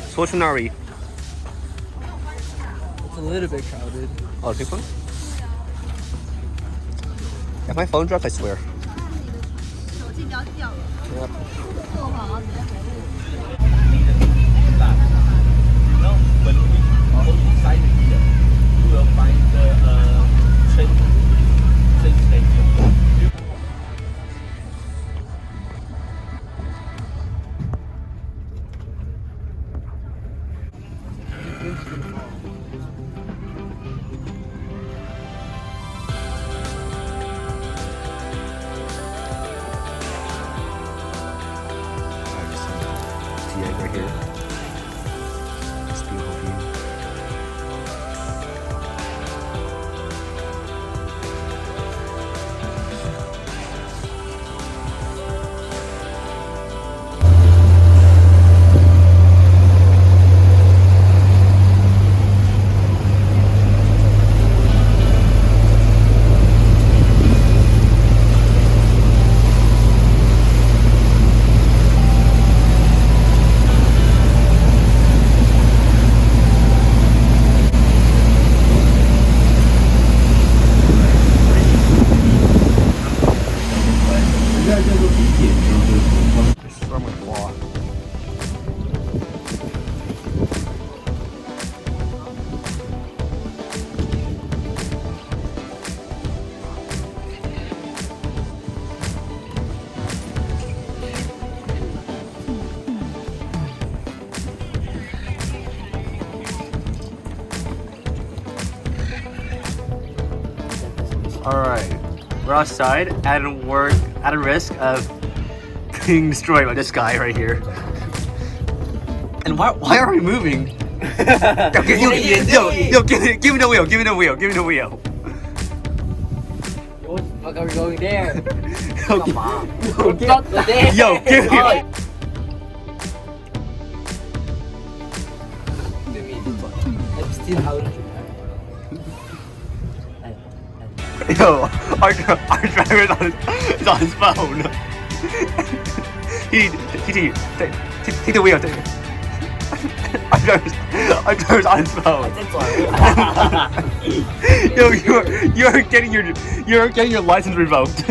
So which one are we? It's a little bit crowded. Oh, big one? If my phone drops, I swear. Yep. No, when we go inside here, you will find the train station. Right here. This beautiful view. Alright, we're outside and we're at a risk of being destroyed by this guy right here. And why are we moving? Yo, give me the wheel, give me the wheel, give me the wheel. What the fuck are we going there? Yo, Come on. Yo, give me it. I'm still out. Yo, our driver is on his phone. Take the wheel. Our driver's on his phone. Yo, you're getting your license revoked.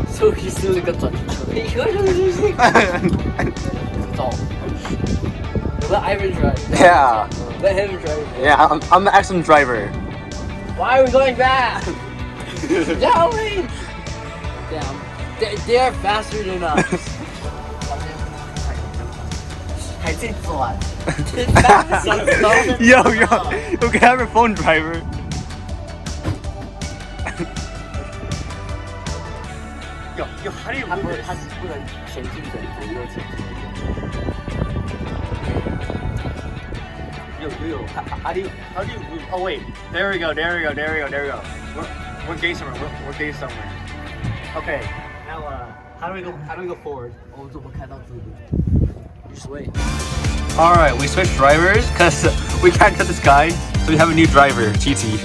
So he's still got to Let Ivan drive. Yeah. Let him drive. Yeah, I'm the excellent driver. Why are we going back? Yelling! Damn. They're faster than us. Yo, can have your phone, driver. Yo, how do you move this? Yo, how do you move? Oh wait, there we go. We're getting somewhere. We're getting somewhere. Okay, now how do we go forward? Just wait. All right, we switched drivers because we can't cut this guy, so we have a new driver, GT.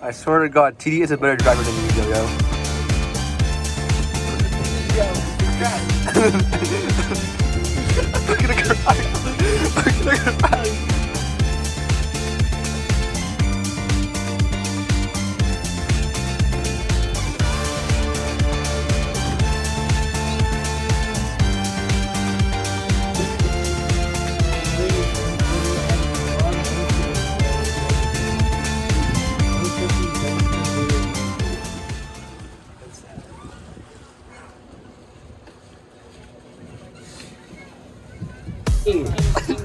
I swear to God, TD is a better driver than you, Yo-Yo. We're gonna cry.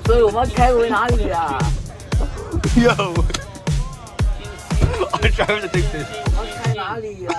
So 我们开回哪里啊 Yo! Our driver's addicted. 我们开哪里呀